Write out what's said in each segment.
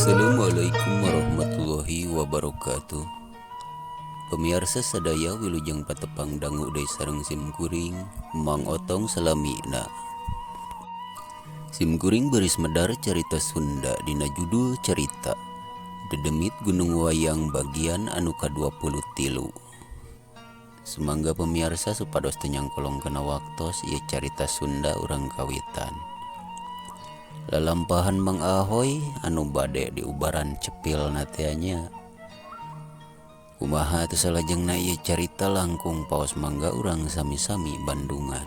Assalamualaikum warahmatullahi wabarakatuh. Pemirsa sadaya wilujeng patepang dangu uday sareng simkuring Mang Otong salamina. Simkuring beris medar cerita Sunda dina judul cerita Dedemit Gunung Wayang bagian anu ka-23. Semangga pemirsa supados tenyang kolong kena waktos ieu carita Sunda urang kawitan. Lalampahan Mang Ahoy anu bade di ubaran cepil nateanya. Kumaha teu salajengna ieu carita langkung paos mangga urang sami-sami Bandungan.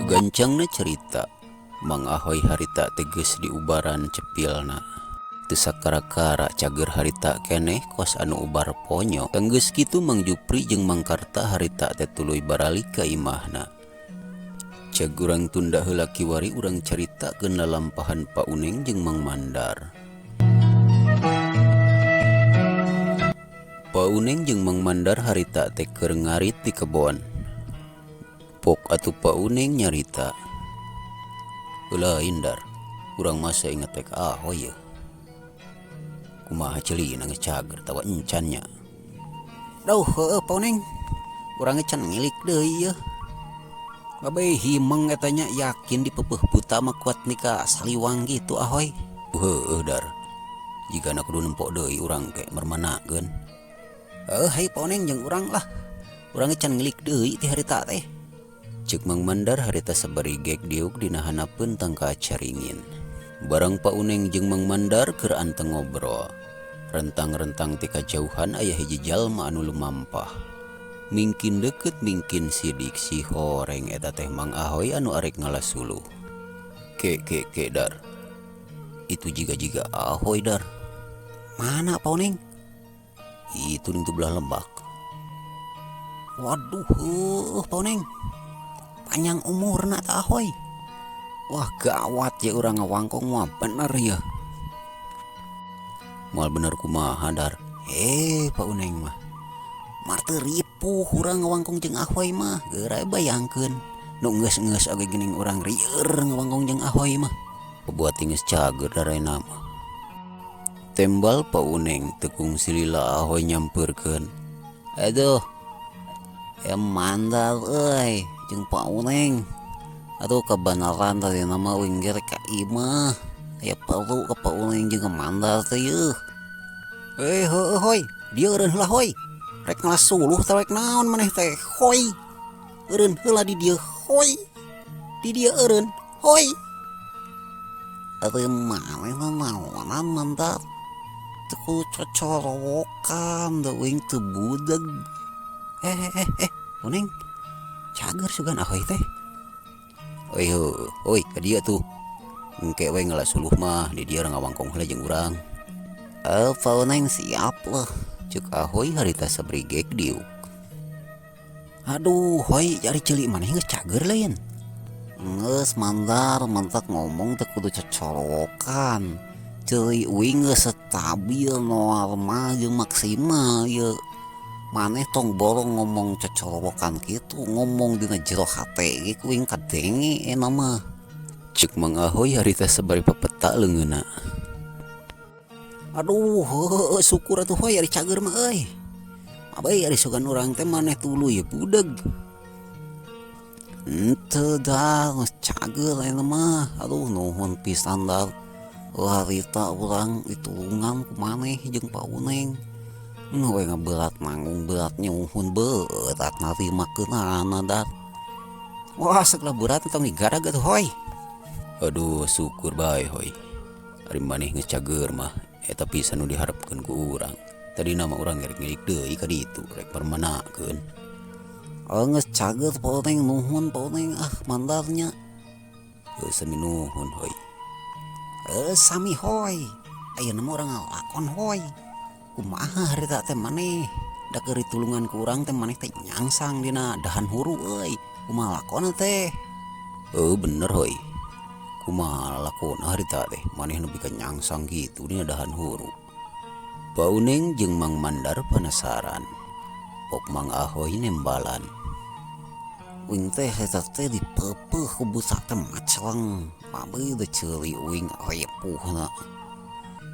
Gancangna cerita Mang Ahoy harita teges di ubaran cepilna. Teu sakara-kara cager harita keneh kos anu ubar ponyo. Tenggeus kitu Mang Jupri jeung Mang Karta harita teh tuluy baralik ka imahna. Ceg urang tunda heula kiwari urang caritakeun lalampahan Pa Uneng jeung Mang Mandar. Pa Uneng jeung Mang Mandar harita teh keur ngarit di kebon. Pok atuh Pa Uneng nyarita, "Heula Indar, urang masa inget teh ka Ahoy ye. Kumaha ceulina geus cager tawa encannya." "Dauh heueuh Pa Uneng, urang can ngilik deui ye. Babeh himeng eta nya yakin dipeupuh buta mah kuat nikah saliwang gitu Ahoy." "Heueuh Dar, jigana kudu nempok deui urang ke mermanakeun." "Hai Pa Uneng jeung urang lah, urang can ngilik deui ti harita teh." Cek Mang Mandar harita sabari gek diuk dina hanapeun tangka caringin. Barang Pa Uneng jeung Mang Mandar keur anteng ngobrol. Rentang-rentang ti kajauhan aya hiji jalma anu lumampah. Mingkin deukeut mingkin sidik si horeng eta teh Mang Ahoy anu arek ngalasuluh. Ke Dar. Itu jiga-jiga Ahoy Dar." "Mana Pa Uneng?" "Itu ning belah lembak." "Waduh Pa Uneng, panjang umurna teh Ahoy. Wah gawat ya urang ngawangkong mah bener ya." "Moal bener kumaha Dar?" Pa Uneng mah, "Mar teu ripuh urang ngawangkong jeung Ahoy mah, geura bayangkeun nu geus-geus oge geuning urang rieur ngawangkong jeung Ahoy mah. Pabuat geus cager darena mah." Tembal Pa Uneng tekung silila Ahoy nyampeurkeun, "Aduh, Mandar euy jeung Pa Uneng. Aduh kebenaran tadi nama winggir ka imah. Aya perlu ka Pa Uneng jeung Mandar teh yeuh." Heueuh Hoy, dieu eureun heula Hoy. Rek ngalasuluh teh rek naon maneh teh Hoy. Eureun heula di dieu Hoy. Di dieu eureun Hoy. "Eureun maneh naonan Mandar? Teu cocorowokan deuing teu budeg." Uneng cager sugan Ahoy teh. Oi ka dieu tuh. Engke we ngalasuluh mah di dieu ngawangkong heula jeung urang." Pa Uneng siap lah," ceuk Ahoy harita sabari gek diuk. "Aduh Hoy, cari ceuli maneh geus cager lain." "Geus Mandar, mentak ngomong teu kudu cocorokan. Ceuy uing geus stabil normal jeung maksimal ye. Maneh tong borong ngomong cocorowokan gitu, ngomong dina jero hate ge kuing kadenge eta mah." Ceuk Mang Ahoy harita sabari pepeta leungeunna. "Aduh heueuh syukur atuh Hoy ari cager mah euy. Abay ari sugan urang teh maneh tuluy budeg." "Henteu Dar, geus cager eta mah. Aduh nuhun pisan Dar. Harita urang ditulungan ku maneh jeung Pa Uneng. We ngaberat nanggung berat nyuhun berat narimakeunana Dar." "Wah segala berat tong digarag atuh Hoy." "Aduh syukur bae Hoy. Ari maneh geus cager mah eta pisan nu diharepkeun ku urang. Tadina mah urang rek ngilik deui ka ditu rek permanakeun." "Geus cager Pa Uneng, nuhun Pa Uneng Mandarnya." "Sami nuhun Hoy." "Sami Hoy. Ayeuna mah urang ngalakon Hoy. Kumaha harita teh maneh? Da keuri tulungan ku urang teh maneh teh nyangsang dina dahan huru euy. Kumaha lakona teh? Bener heuy. Kumaha lakona harita teh maneh nepi ka nyangsang gitu dina dahan huru. Pauneng jeung Mang Mandar penasaran. Pok Mang Ahoy nembalan. Uing teh eta teh dipeupeuh ku buta teh maclang. Mabeuy teh ceuli uing repuhna.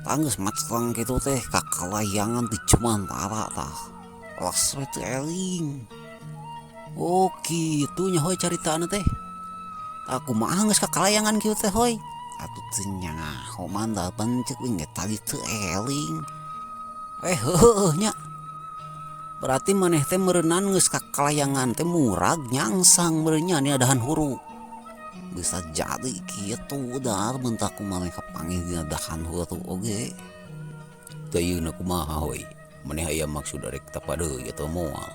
Tanggeus maclang kitu teh kakalayangan di Jumantara tah. Los we teu eling. Oh kitu nya hoy caritana teh. Aku mah geus kakalayangan kitu teh hoy. Atuh teu nyaho manda pancek uing ge tadi teu eling. Heueuh nya. Berarti maneh teh meureunnan geus kakalayangan teh murag nyangsang meureunnya dina dahan huru. Bisa jadi kitu dar mentah kumaneh kapanggih dina dahan huru oge. Teu yeuna kumaha hoy? Maneh aya maksud rek tapadeui atawa moal?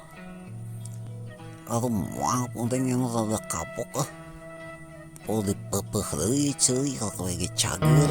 Atuh moal penting yang rada kapok Pol dipeupeuh deui ceuy kalau ge cager.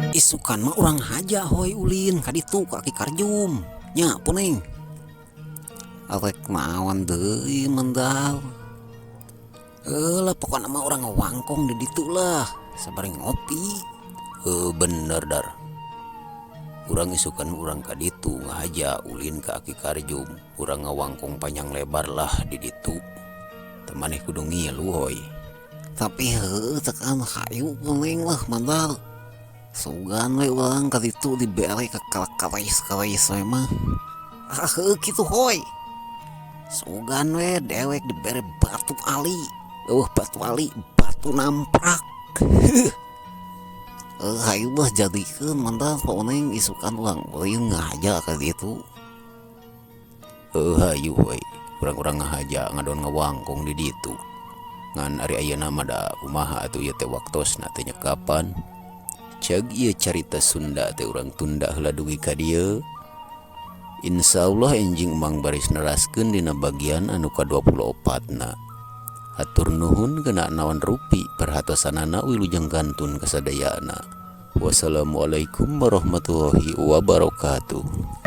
Isukan mah urang haja hoy ulin ka ditu ka Ki Karjum. Nya puneng. Arek naon deui mendal. Lah pokona mah urang ngawangkong di ditu lah sabari ngopi. Bener dar. Urang isukan urang ka ditu ngahaja ulin ka Ki Karjum. Urang ngawangkong panjang lebar lah di ditu. Teu maneh kudu ngilu hoy. Tapi heueuh tekan hayu puneng lah mendal. Sugan we urang ka ditu dibere ka kalakawais-kawais we mah. Heueuh kitu hoy. Sugan we dewek dibere batu ali. Batu ali, batu namprak. Hayu lah jadikeun mantap pauneng isukan urang beuing ngahaja ka ditu. Hayu we. Urang-urang ngahaja ngadon ngawangkong di ditu. Ngan ari ayeuna mah da kumaha atuh ieu teh waktosna teh kapan? Ceg ieu carita Sunda teh urang tunda heula dugi ka dieu. Insyaallah enjing Mang baris neraskeun dina bagian anu ka-24na. Hatur nuhun geuna naon rupi perhatosanana wilujeng gantun kasadayana. Wassalamualaikum warahmatullahi wabarakatuh.